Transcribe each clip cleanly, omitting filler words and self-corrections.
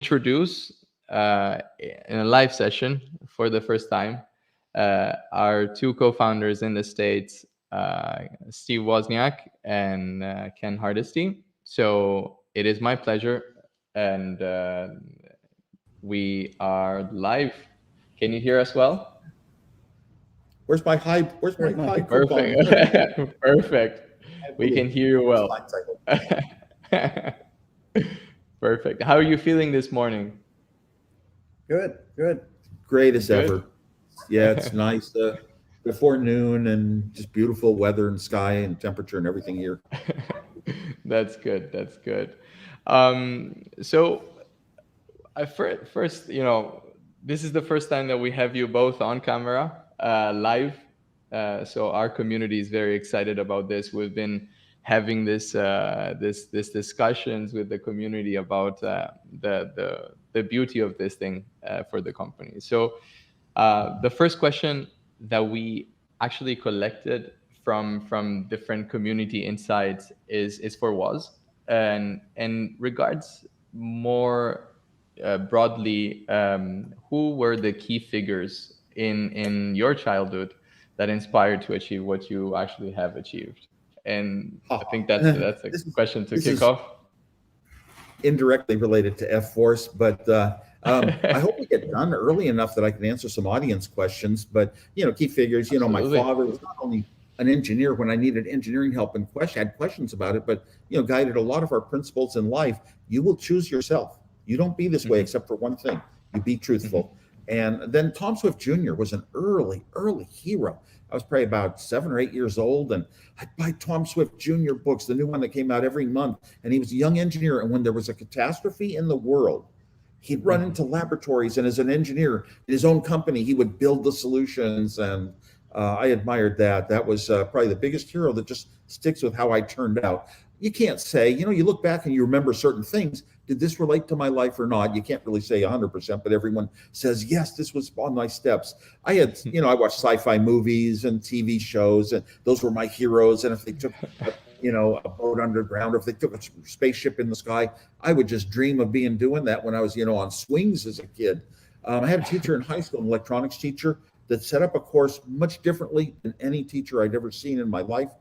introduce in a live session for the first time our two co-founders in the States, Steve Wozniak and Ken Hardesty. So it is my pleasure, and we are live. Can you hear us well? Where's my microphone? Perfect. Perfect. We can hear you It's well. fine, Perfect. How are you feeling this morning? Good. great as Good. ever. Yeah, it's nice before noon and just beautiful weather and sky and temperature and everything here. That's good. That's good. So first, this is the first time that we have you both on camera, live. So our community is very excited about this. We've been having this discussions with the community about the beauty of this thing for the company. So the first question that we actually collected from different community insights is for Was, and regards more broadly, who were the key figures in your childhood that inspired to achieve what you actually have achieved? And I think that's a This is question to this kick is off. indirectly related to Efforce, but I hope we get done early enough that I can answer some audience questions. But key figures. My Absolutely. father was not only an engineer when I needed engineering help and had questions about it, but guided a lot of our principles in life. You will choose yourself. You don't be this way Hmm. except for one thing: you be Hmm. truthful. And then Tom Swift Jr. was an early hero. I was probably about 7 or 8 years old, and I'd buy Tom Swift Jr. books, the new one that came out every month. And he was a young engineer. And when there was a catastrophe in the world, he'd run Hmm. into laboratories. And as an engineer in his own company, he would build the solutions. And I admired that. That was probably the biggest hero that just sticks with how I turned out. You can't say, you look back and you remember certain things. Did this relate to my life or not? You can't really say 100%, but everyone says, yes, this was on my steps. I watched sci-fi movies and TV shows, and those were my heroes. And if they took a boat underground, or if they took a spaceship in the sky, I would just dream of doing that when I was, on swings as a kid. I had a teacher in high school, an electronics teacher, that set up a course much differently than any teacher I'd ever seen in my life.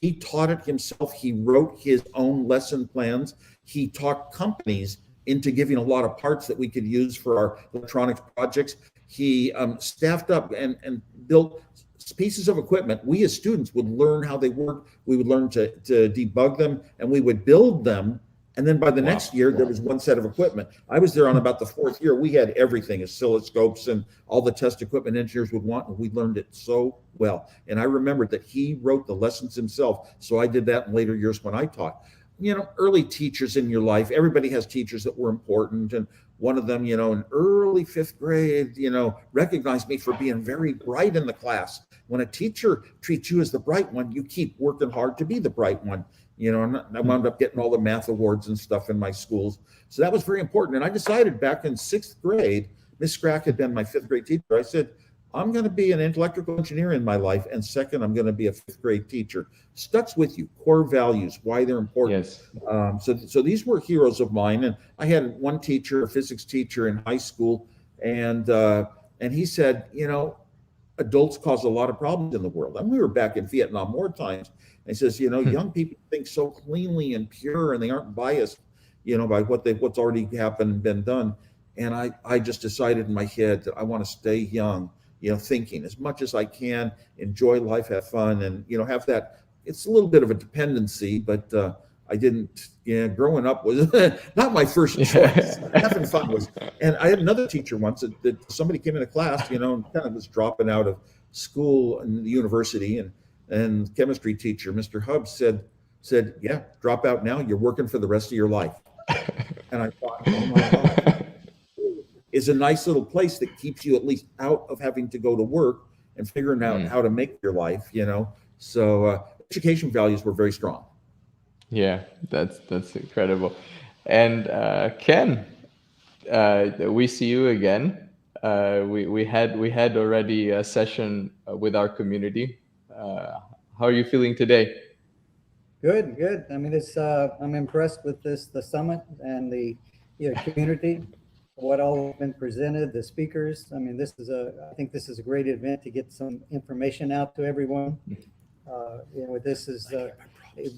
He taught it himself. He wrote his own lesson plans. He taught companies into giving a lot of parts that we could use for our electronics projects. He staffed up and built pieces of equipment. We as students would learn how they work. We would learn to debug them, and we would build them. And then by the next Wow. year, there was one set of equipment. I was there on about the fourth year. We had everything, oscilloscopes and all the test equipment engineers would want, and we learned it so well. And I remembered that he wrote the lessons himself. So I did that in later years when I taught. Early teachers in your life, everybody has teachers that were important. And one of them, in early fifth grade, recognized me for being very bright in the class. When a teacher treats you as the bright one, you keep working hard to be the bright one. And I wound up getting all the math awards and stuff in my schools. So that was very important. And I decided back in sixth grade, Miss Scrack had been my fifth grade teacher. I said, I'm going to be an electrical engineer in my life. And second, I'm going to be a fifth grade teacher. Stuck's with you, core values, why they're important. Yes. So these were heroes of mine. And I had one teacher, a physics teacher in high school. And he said, adults cause a lot of problems in the world. And we were back in Vietnam War times. And he says, young people think so cleanly and pure, and they aren't biased, by what's already happened and been done. And I just decided in my head that I want to stay young, thinking as much as I can, enjoy life, have fun, and have that. It's a little bit of a dependency, but I didn't. Yeah, growing up was not my first choice. Having fun was. And I had another teacher once that somebody came into class, and kind of was dropping out of school and the university, and chemistry teacher, Mr. Hubbs, said, yeah, drop out now. You're working for the rest of your life. And I thought, oh my God, is a nice little place that keeps you at least out of having to go to work and figuring out how to make your life. So education values were very strong. Yeah, that's incredible. And Ken, we see you again. We had already a session with our community. How are you feeling today? Good. I mean, it's I'm impressed with the summit and the community, what all has been presented, the speakers. I mean, I think this is a great event to get some information out to everyone. This is,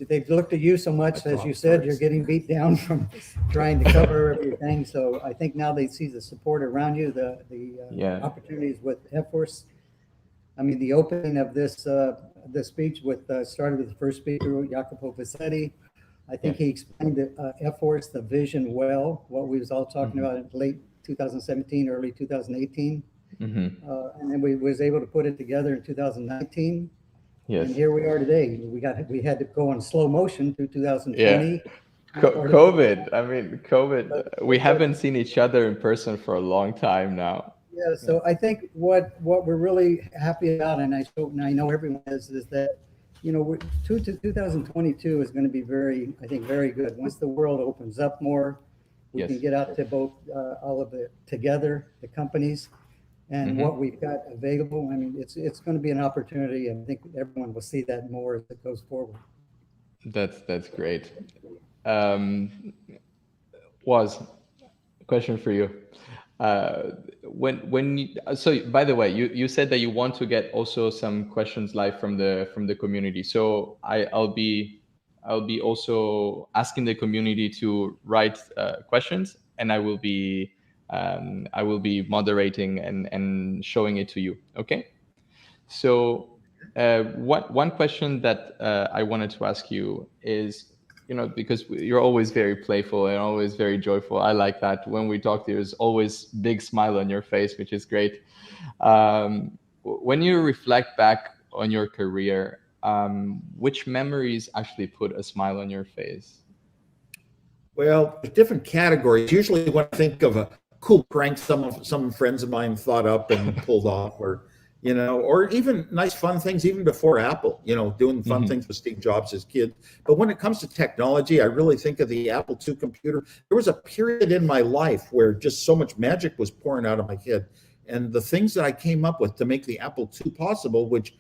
they've looked at you so much, as you said, you're getting beat down from trying to cover everything. So I think now they see the support around you, the opportunities with Efforce. I mean, the opening of this speech started with the first speaker, Jacopo Vassetti. I think he explained Efforce, the vision well, what we was all talking about in late 2017, early 2018. And then we was able to put it together in 2019. Yes. And here we are today. We had to go in slow motion through 2020. Yeah. COVID. I mean, COVID. We haven't seen each other in person for a long time now. Yeah. So I think what we're really happy about, and I know everyone is that 2022 is going to be very good. Once the world opens up more, we can get out to both all of it together, the companies. And what we've got available, I mean, it's going to be an opportunity, and I think everyone will see that more as it goes forward. That's great. Was a question for you. So by the way, you said that you want to get also some questions live from the community. So I'll be also asking the community to write questions, and I will be moderating and showing it to you. Okay. So one question that I wanted to ask you is, because you're always very playful and always very joyful. I like that. When we talk to you, there's always big smile on your face, which is great. When you reflect back on your career, which memories actually put a smile on your face? Well, there's different categories. Usually when I think of a cool prank some friends of mine thought up and pulled off, or even nice fun things, even before Apple, doing fun things with Steve Jobs as kids. But when it comes to technology, I really think of the Apple II computer. There was a period in my life where just so much magic was pouring out of my head. And the things that I came up with to make the Apple II possible, which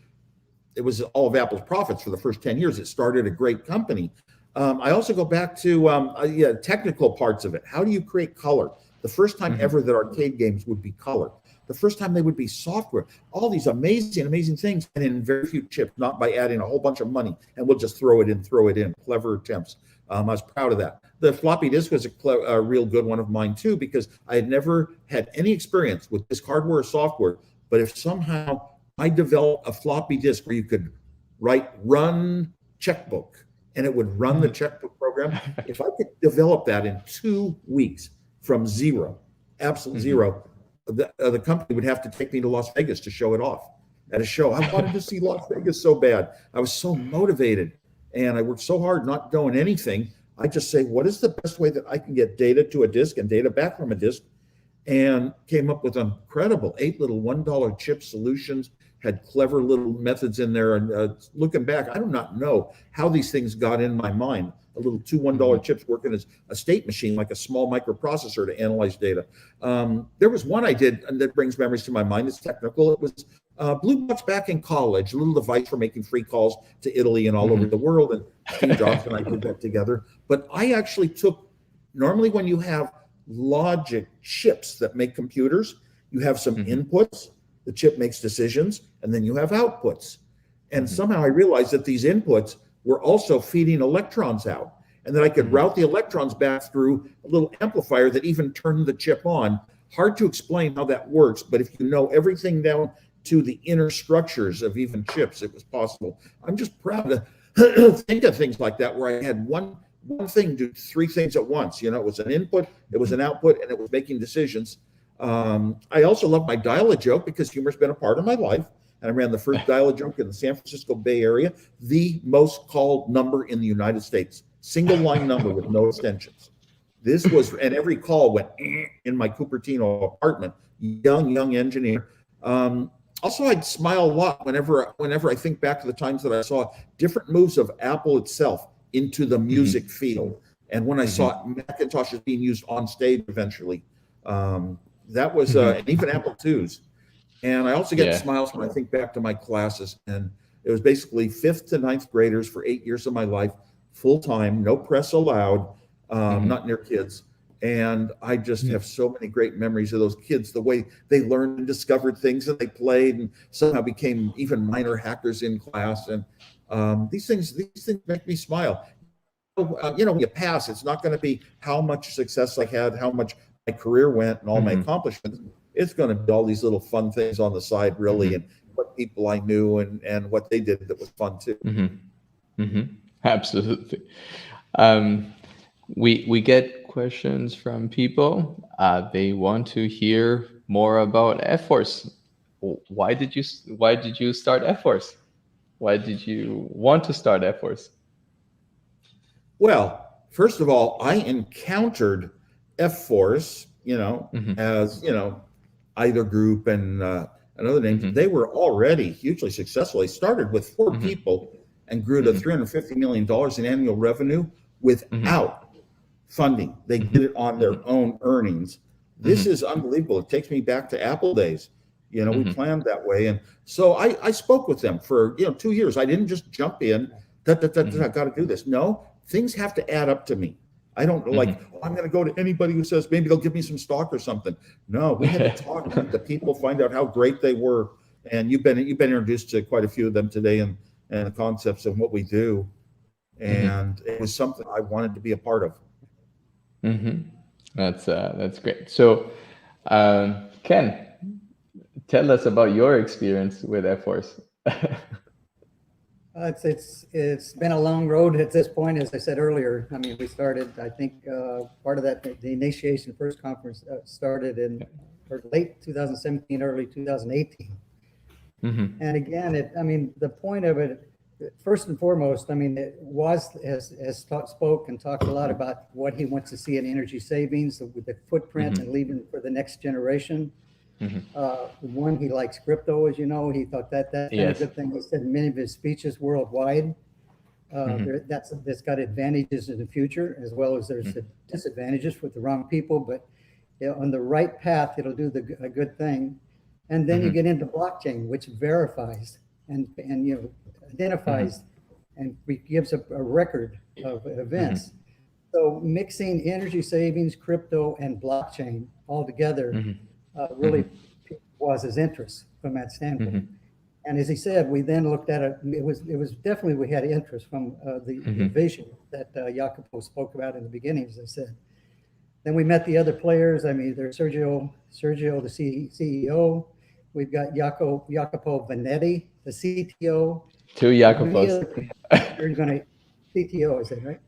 it was all of Apple's profits for the first 10 years. It started a great company. I also go back to technical parts of it. How do you create color? The first time ever that arcade games would be color. The first time they would be software. All these amazing things, and in very few chips, not by adding a whole bunch of money, and we'll just throw it in. Clever attempts. I was proud of that. The floppy disk was a real good one of mine too, because I had never had any experience with this hardware or software. But if somehow I developed a floppy disk where you could run checkbook, and it would run the checkbook program, if I could develop that in 2 weeks from zero, absolute zero, the company would have to take me to Las Vegas to show it off at a show. I wanted to see Las Vegas so bad. I was so motivated, and I worked so hard not knowing anything. I just say, what is the best way that I can get data to a disk and data back from a disk? And came up with incredible 8 little $1 chip solutions, had clever little methods in there. And looking back, I do not know how these things got in my mind. A little 2 $1 chips working as a state machine, like a small microprocessor to analyze data. There was one I did that brings memories to my mind. It's technical. It was Blue Box back in college, a little device for making free calls to Italy and all over the world. And Steve Jobs and I did that together. But I actually normally when you have logic chips that make computers, you have some inputs, the chip makes decisions, and then you have outputs. And somehow I realized that these inputs were also feeding electrons out, and that I could route the electrons back through a little amplifier that even turned the chip on. Hard to explain how that works, but if you know everything down to the inner structures of even chips, it was possible. I'm just proud to think of things like that, where I had one thing do 3 things at once. It was an input, it was an output, and it was making decisions. I also love my dial-a-joke, because humor's been a part of my life. And I ran the first dial-a-joke in the San Francisco Bay Area, the most called number in the United States, single line number with no extensions. And every call went in my Cupertino apartment, young engineer. Also, I'd smile a lot whenever I think back to the times that I saw different moves of Apple itself into the music field. And when I saw Macintosh as being used on stage eventually, that was, and even Apple IIs. And I also get smiles when I think back to my classes. And it was basically 5th to 9th graders for 8 years of my life, full time, no press allowed, not near kids. And I just have so many great memories of those kids, the way they learned and discovered things and they played and somehow became even minor hackers in class. And these things make me smile. When you pass, it's not going to be how much success I had, how much my career went and all my accomplishments. It's going to be all these little fun things on the side, really, and what people I knew and what they did that was fun too. Absolutely. We get questions from people. They want to hear more about Efforce. Why did you start Efforce? Why did you want to start Efforce? Well, first of all, I encountered Efforce, as either group and other names. They were already hugely successful. They started with 4 people and grew to $350 million in annual revenue without funding. They did it on their own earnings. This is unbelievable. It takes me back to Apple days. We planned that way. And so I spoke with them for 2 years. I didn't just jump in, I got to do this. No, things have to add up to me. I don't I'm going to go to anybody who says maybe they'll give me some stock or something. No, we had to talk to the people, find out how great they were. And you've been introduced to quite a few of them today and the concepts of what we do. And it was something I wanted to be a part of. That's great. So, Ken, tell us about your experience with Efforce. It's been a long road at this point, as I said earlier. I mean, we started, I think, part of that, the initiation first conference started in late 2017, early 2018. And again, the point of it, first and foremost, has spoke and talked a lot about what he wants to see in energy savings with the footprint and leaving for the next generation. One, he likes crypto, as you know. He thought that's a good thing. He said in many of his speeches worldwide, that's got advantages in the future, as well as there's disadvantages with the wrong people. But on the right path, it'll do a good thing. And then you get into blockchain, which verifies and identifies and gives a record of events. So mixing energy savings, crypto, and blockchain all together really was his interest from that standpoint. And as he said, we then looked at it. It was definitely, we had interest from the vision that Jacopo spoke about in the beginning, as I said. Then we met the other players. I mean, there's Sergio, the CEO. We've got Jacopo Vanetti, the CTO. 2 Jacopos. You're going to CTO, is that right?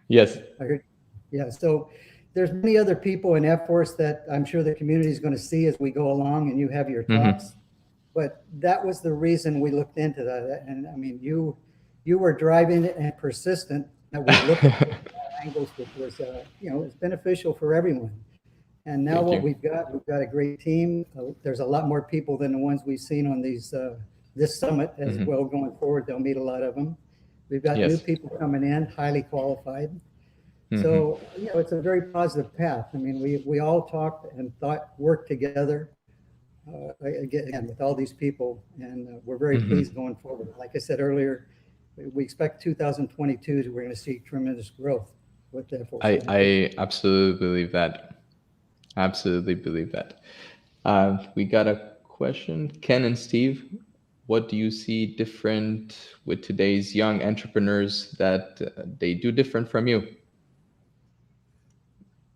Yes. I heard. Yeah. So there's many other people in Efforce that I'm sure the community is going to see as we go along, and you have your talks. But that was the reason we looked into that. And I mean, you were driving it and persistent. That we looked at angles, which was it's beneficial for everyone. And now we've got a great team. There's a lot more people than the ones we've seen on this summit as well going forward. They'll meet a lot of them. We've got new people coming in, highly qualified. So, it's a very positive path. I mean, we all talked and worked together again with all these people, and we're very pleased going forward. Like I said earlier, we expect 2022 we're going to see tremendous growth with that. I absolutely believe that. Absolutely believe that. We got a question, Ken and Steve. What do you see different with today's young entrepreneurs that they do different from you?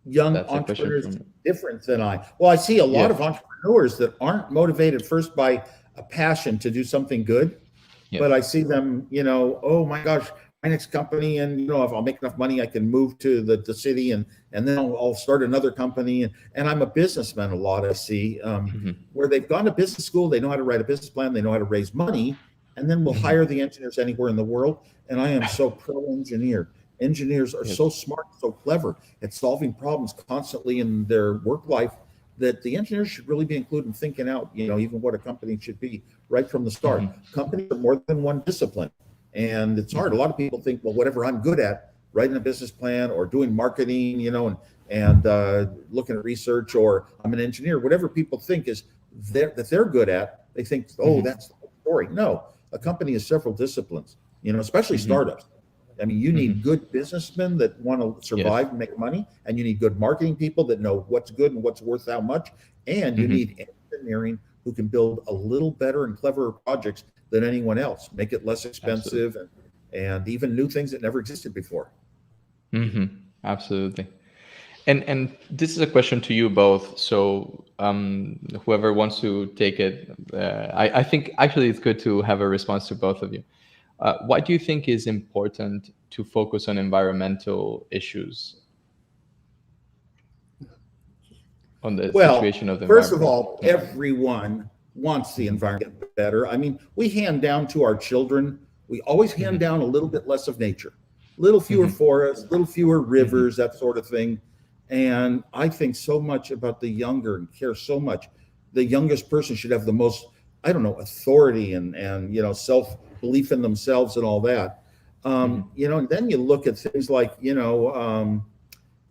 Young entrepreneurs different than I. Well, I see a lot of entrepreneurs that aren't motivated first by a passion to do something good, but I see them, oh my gosh, my next company, and if I'll make enough money, I can move to the city, and then I'll start another company. And I'm a businessman a lot. I see where they've gone to business school, they know how to write a business plan, they know how to raise money, and then we'll hire the engineers anywhere in the world. And I am so pro-engineer. Engineers are so smart, so clever at solving problems constantly in their work life that the engineers should really be included in thinking out, even what a company should be right from the start. Companies are more than one discipline, and it's hard. A lot of people think, well, whatever I'm good at, writing a business plan or doing marketing, and looking at research, or I'm an engineer, whatever people think is that they're good at, they think, oh, that's the whole story. No, a company is several disciplines, especially startups. I mean, you need good businessmen that want to Yes. survive and make money, and you need good marketing people that know what's good and what's worth how much, and you need engineering who can build a little better and cleverer projects than anyone else, make it less Absolutely. expensive, and even new things that never existed before. Absolutely. And this is a question to you both. So whoever wants to take it, I think actually it's good to have a response to both of you. Why do you think is important to focus on environmental issues, on the Well, situation of the first of environment? all, everyone wants the environment to get better. I mean, we hand down to our children, we always hand down a little bit less of nature, little fewer forests, little fewer rivers, that sort of thing. And I think so much about the younger and care so much. The youngest person should have the most, I don't know, authority and self belief in themselves and all that. And then you look at things like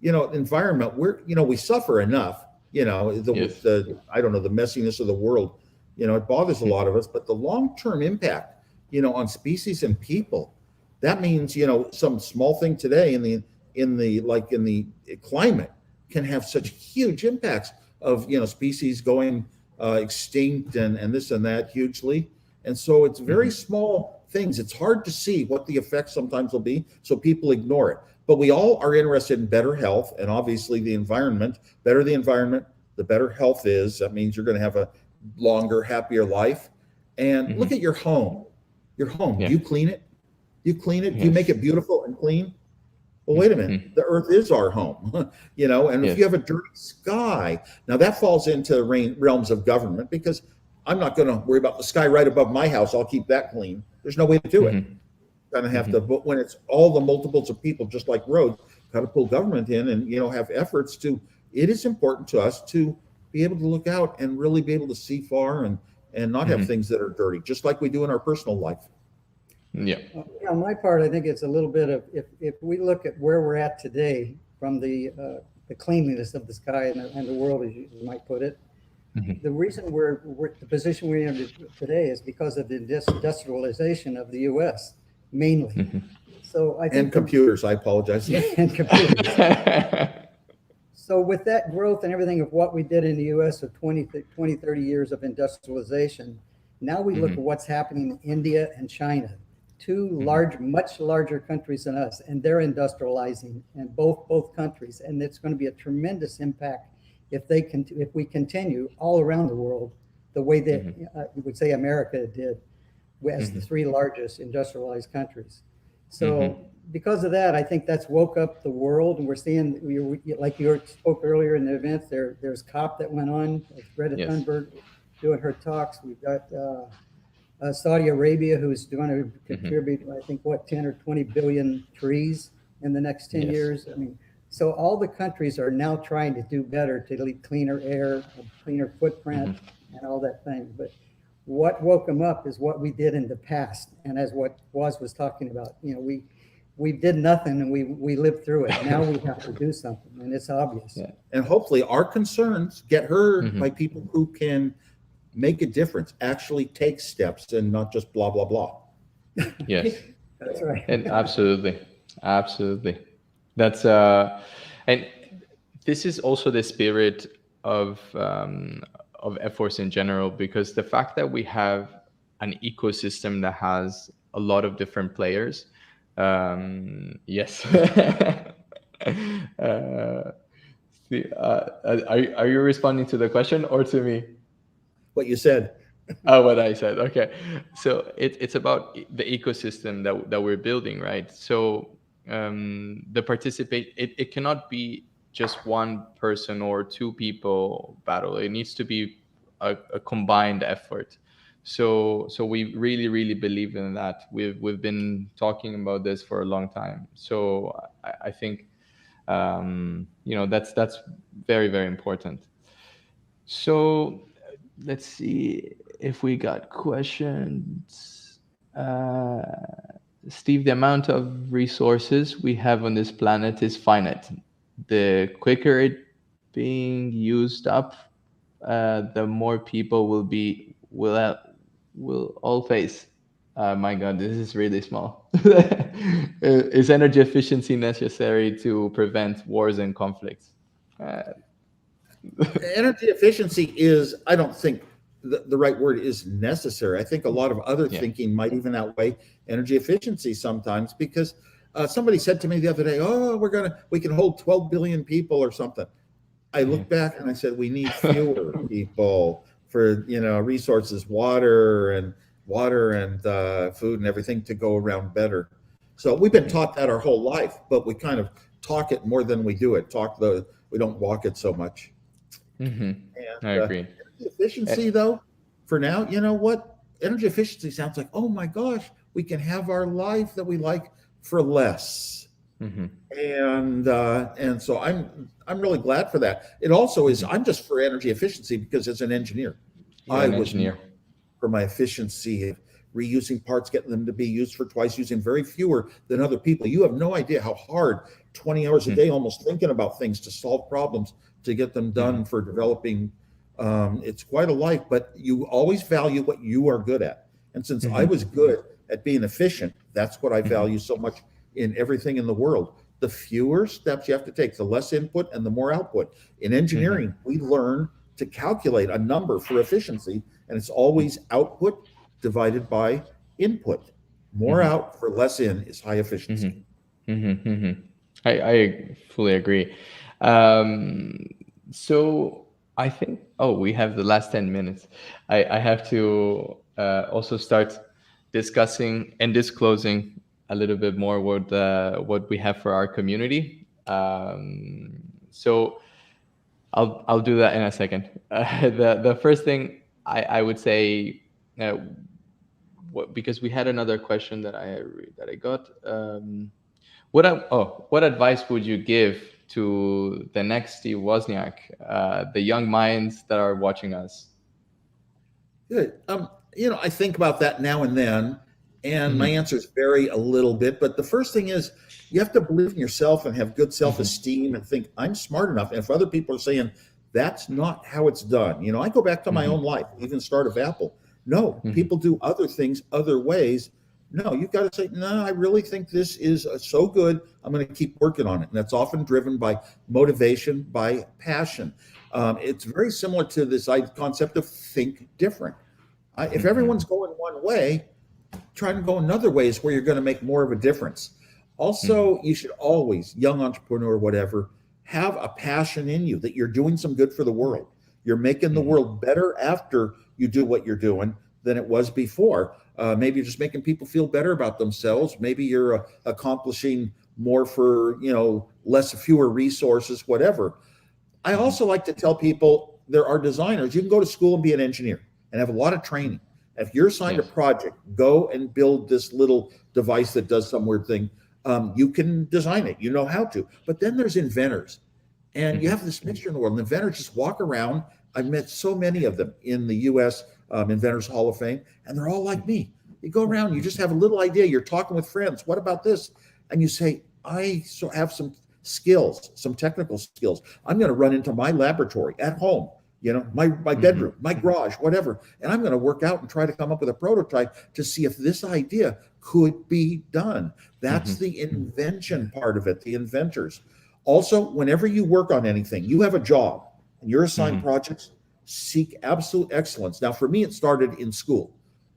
environment. We suffer enough. Yes. The I don't know, the messiness of the world. It bothers a lot of us. But the long term impact, on species and people, that means some small thing today in the climate can have such huge impacts of species going extinct and this and that hugely. And so it's very small things. It's hard to see what the effects sometimes will be, so people ignore it. But we all are interested in better health, and obviously the environment. Better the environment, the better health is. That means you're going to have a longer, happier life. And look at your home. Your home. Do Yeah. you clean it? Do you clean it? Do you make Yes. it beautiful and clean? Well, wait a minute. The earth is our home, and if you Yes. have a dirty sky, now that falls into realms of government, because I'm not going to worry about the sky right above my house. I'll keep that clean. There's no way to do it. Kind of have to, but when it's all the multiples of people, just like roads, got to pull government in and have efforts to. It is important to us to be able to look out and really be able to see far and not have things that are dirty, just like we do in our personal life. Yeah. On my part, I think it's a little bit of, if we look at where we're at today from the cleanliness of the sky and the world, as you might put it, the reason we're the position we're in today is because of the industrialization of the U.S. mainly. So I think computers. I apologize. and computers. So with that growth and everything of what we did in the U.S. of 20, 30 years of industrialization, now we look at what's happening in India and China, two much larger countries than us, and they're industrializing in both countries, and it's going to be a tremendous impact if we continue all around the world the way that you would say America did as the three largest industrialized countries. So because of that, I think that's woke up the world, and we're seeing, like you spoke earlier in the event, there's COP that went on, Greta Thunberg doing her talks. We've got Saudi Arabia, who's going to contribute, I think, 10 or 20 billion trees in the next 10 years. I mean, so all the countries are now trying to do better to lead cleaner air, a cleaner footprint, and all that thing. But what woke them up is what we did in the past, and as what Woz was talking about, we did nothing and we lived through it. Now we have to do something, and it's obvious. Yeah. And hopefully our concerns get heard by people who can make a difference, actually take steps, and not just blah blah blah. Yes. That's right. And absolutely. That's and this is also the spirit of Efforce in general, because the fact that we have an ecosystem that has a lot of different players. Yes. Are you responding to the question or to me? What you said. Oh, what I said. Okay. So it's about the ecosystem that we're building, right? So it cannot be just one person or two people battle. It needs to be a combined effort. So we really, really believe in that. We've been talking about this for a long time. So I think that's very, very important. So let's see if we got questions. Steve, the amount of resources we have on this planet is finite. The quicker it being used up, the more people will all face My God, this is really small. Is energy efficiency necessary to prevent wars and conflicts? Uh, Energy efficiency is, I don't think the right word is necessary. I think a lot of other yeah. thinking might even outweigh energy efficiency sometimes, because somebody said to me the other day, "Oh, we can hold 12 billion people or something." I Yeah. looked back and I said, "We need fewer people for resources, water and food and everything to go around better." So we've been taught that our whole life, but we kind of talk it more than we do it. We don't walk it so much. Hmm. I And agree. energy efficiency, though, for now, you know what? Energy efficiency sounds like, oh my gosh, we can have our life that we like for less. Hmm. And so I'm really glad for that. It also is. Hmm. I'm just for energy efficiency because as an engineer, You're I an was engineer. not for my efficiency of reusing parts, getting them to be used for twice, using very fewer than other people. You have no idea how hard 20 hours a day almost thinking about things to solve problems to get them done for developing. It's quite a life, but you always value what you are good at. And since I was Hmm. good at being efficient, that's what I Hmm. value so much in everything in the world. The fewer steps you have to take, the less input and the more output. In Hmm. engineering, we learn to calculate a number for efficiency, and it's always output divided by input. More Hmm. out for less in is high Hmm. efficiency. Hmm. Hmm. I fully agree. Um, so I think, oh, we have the last 10 minutes. I have to also start discussing and disclosing a little bit more what we have for our community. So I'll do that in a second. The first thing I would say, uh, because we had another question that I got. What advice would you give to the next Steve Wozniak, the young minds that are watching us? Good. I think about that now and then, and my Hmm. answers vary a little bit. But the first thing is you have to believe in yourself and have good Hmm. self-esteem and think, I'm smart enough. And if other people are saying that's not how it's done, I go back to my own Hmm. life, even start of Apple. No, Hmm. people do other things other ways. No, you've got to say, no, I really think this is so good. I'm going to keep working on it. And that's often driven by motivation, by passion. It's very similar to this concept of think different. If Hmm. everyone's going one way, try to go another way is where you're going to make more of a difference. Hmm. Also, you should always, young entrepreneur, whatever, have a passion in you that you're doing some good for the world. You're making the Hmm. world better after you do what you're doing than it was before. Maybe you're just making people feel better about themselves. Maybe you're accomplishing more for fewer resources, whatever. I Hmm. also like to tell people there are designers. You can go to school and be an engineer and have a lot of training. If you're assigned a Yes. project, go and build this little device that does some weird thing. You can design it, you know how to. But then there's inventors, and you Hmm. have this mixture in the world. And inventors just walk around. I've met so many of them in the U.S. Inventors Hall of Fame, and they're all like me. You go around, you just have a little idea. You're talking with friends. What about this? And you say, have some skills, some technical skills. I'm going to run into my laboratory at home, my Hmm. bedroom, my garage, whatever, and I'm going to work out and try to come up with a prototype to see if this idea could be done. That's Hmm. the invention part of it, the inventors. Also, whenever you work on anything, you have a job and you're assigned Hmm. projects, seek absolute excellence. Now, for me, it started in school.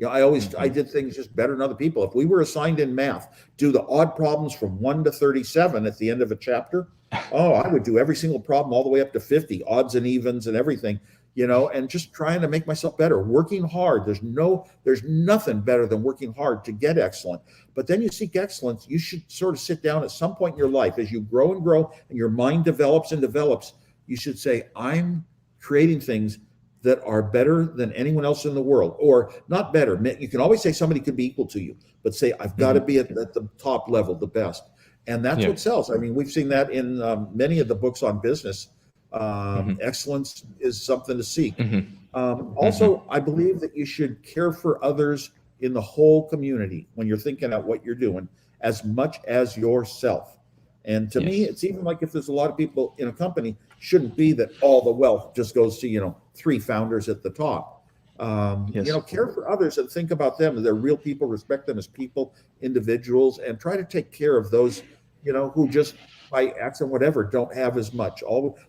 I Hmm. did things just better than other people. If we were assigned in math, do the odd problems from 1 to 37 at the end of a chapter. Oh, I would do every single problem all the way up to 50, odds and evens and everything, and just trying to make myself better, working hard. There's nothing better than working hard to get excellent. But then you seek excellence, you should sort of sit down at some point in your life as you grow and grow and your mind develops and develops. You should say, I'm creating things that are better than anyone else in the world, or not better. You can always say somebody could be equal to you, but say, I've got to Hmm. be at the top level, the best. And that's Yeah. what sells. I mean, we've seen that in many of the books on business. Hmm. Excellence is something to seek. Hmm. Hmm. Also, I believe that you should care for others in the whole community when you're thinking out what you're doing as much as yourself. And to me, Yes. it's even like if there's a lot of people in a company, shouldn't be that all the wealth just goes to, three founders at the top. Yes. Care for others and think about them. They're real people, respect them as people, individuals, and try to take care of those, who just by accident, whatever, don't have as much.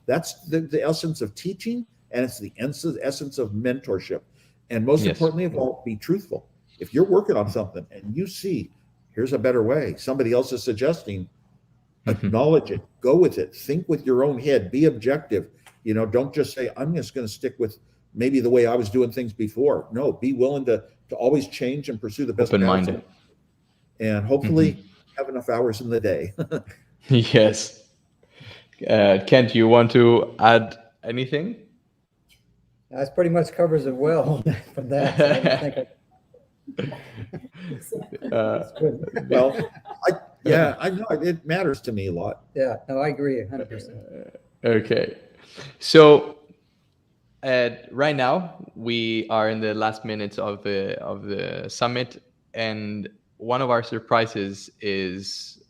That's the essence of teaching, and it's the essence of mentorship. And most Yes. importantly of all, be truthful. If you're working on something and you see, here's a better way, somebody else is suggesting, acknowledge it, go with it, think with your own head, be objective. Don't just say, I'm just going to stick with maybe the way I was doing things before. No, be willing to always change and pursue the best paths, Open-minded. and hopefully have enough hours in the day. Yes. Kent, you want to add anything? That pretty much covers it well from that. So I don't think Uh, good. Well, I know it matters to me a lot. Yeah, no, I agree 100%. Okay. So right now we are in the last minutes of the summit, and one of our surprises is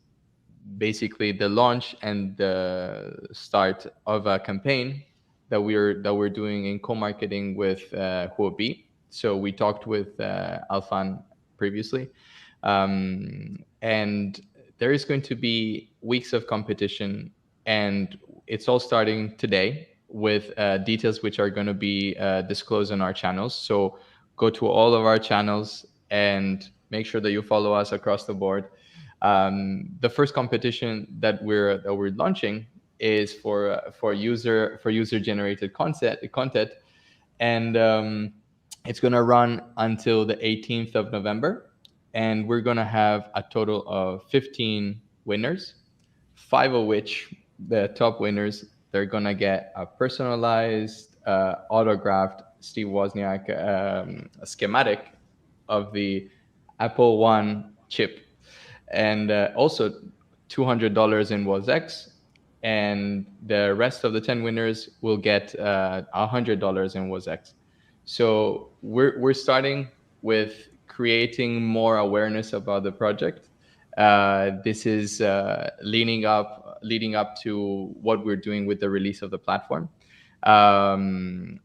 basically the launch and the start of a campaign that we're doing in co-marketing with Huobi. So we talked with Alfan previously, and there is going to be weeks of competition, and it's all starting today with details which are going to be disclosed on our channels. So go to all of our channels and make sure that you follow us across the board. The first competition that we're launching is for user generated content, and it's going to run until the 18th of November, and we're going to have a total of 15 winners, 5 of which, the top winners, they're going to get a personalized autographed Steve Wozniak schematic of the Apple One chip, and also $200 in WOZX, and the rest of the 10 winners will get $100 in WOZX. So we're starting with creating more awareness about the project. This is leading up to what we're doing with the release of the platform. And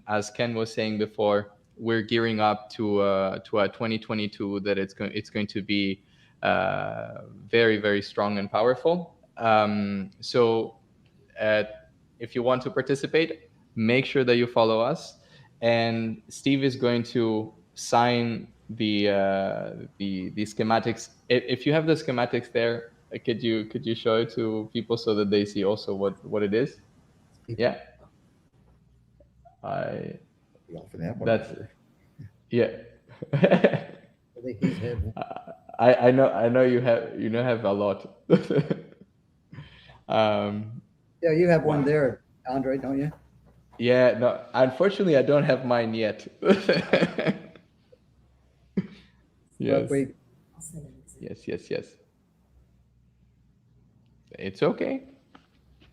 as Ken was saying before, we're gearing up to a 2022 that it's going to be very, very strong and powerful. So if you want to participate, make sure that you follow us. And Steve is going to sign the schematics. If you have the schematics there, could you show it to people so that they see also what it is? Yeah. We often have one. That's yeah. I think he's had one. I know you have a lot. Yeah, you have one there, Andre, don't you? Yeah, no, unfortunately I don't have mine yet. Yes. But Yes. It's okay.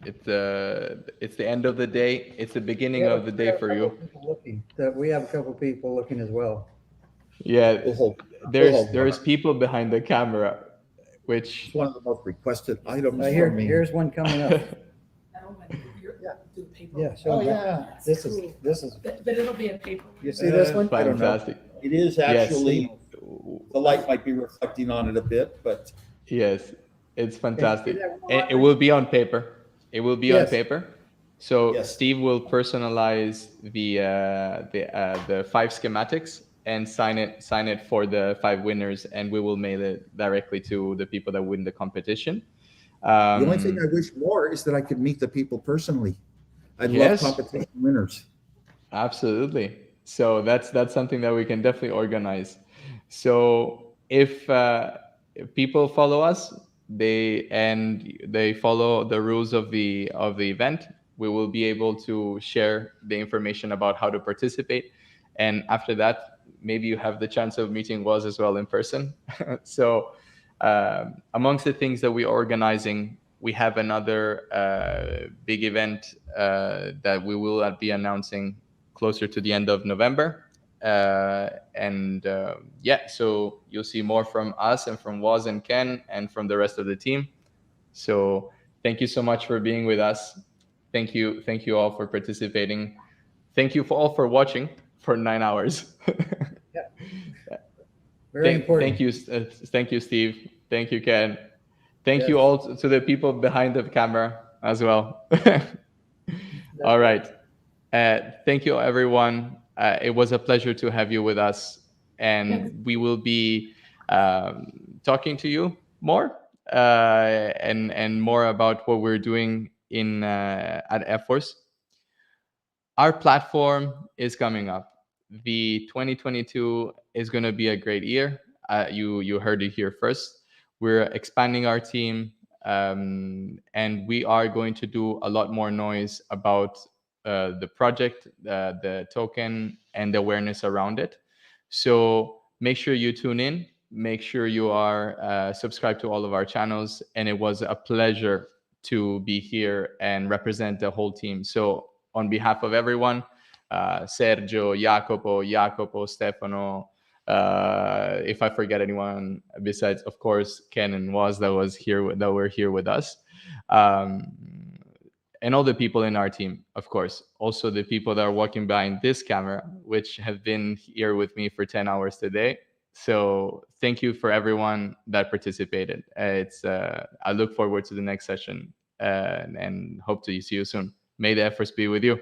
It's the end of the day. It's the beginning of the day for you. We have a couple people looking as well. Yeah, We'll there's people behind the camera, which It's one of the most requested items for Here, me. here's one coming up. Yeah, show Oh, them. yeah. This is, But it'll be a paper. you see this one? I don't know. fantastic. It is actually, the light might be reflecting on it a bit, but Yes, it's fantastic. that one And it will be on paper. It will be on Yes. paper. So Yes. Steve will personalize the 5 schematics and sign it for the 5 winners, and we will mail it directly to the people that win the competition. the only thing I wish more is that I could meet the people personally. I Yes. love competition winners. Absolutely. So that's something that we can definitely organize. So if people follow us, they follow the rules of the event, we will be able to share the information about how to participate. And after that, maybe you have the chance of meeting Woz as well in person. So amongst the things that we're organizing, we have another big event that we will be announcing closer to the end of November. So you'll see more from us and from Woz and Ken and from the rest of the team. So thank you so much for being with us. Thank you all for participating. Thank you all for watching. for 9 hours. Yeah. Very important. Thank you, Steve. Thank you, Ken. Thank you Yes. all to the people behind the camera as well. All right. Thank you, everyone. It was a pleasure to have you with us, and we will be talking to you more and more about what we're doing in at Efforce. Our platform is coming up. The 2022 is going to be a great year. You heard it here first. We're expanding our team, and we are going to do a lot more noise about the project, the token, and the awareness around it. So make sure you tune in. Make sure you are subscribed to all of our channels. And it was a pleasure to be here and represent the whole team. So on behalf of everyone, Sergio, Jacopo, Stefano, if I forget anyone besides, of course, Ken and Woz that were here with us, and all the people in our team, of course, also the people that are walking behind this camera, which have been here with me for 10 hours today. So thank you for everyone that participated. I look forward to the next session and hope to see you soon. May the efforts be with you.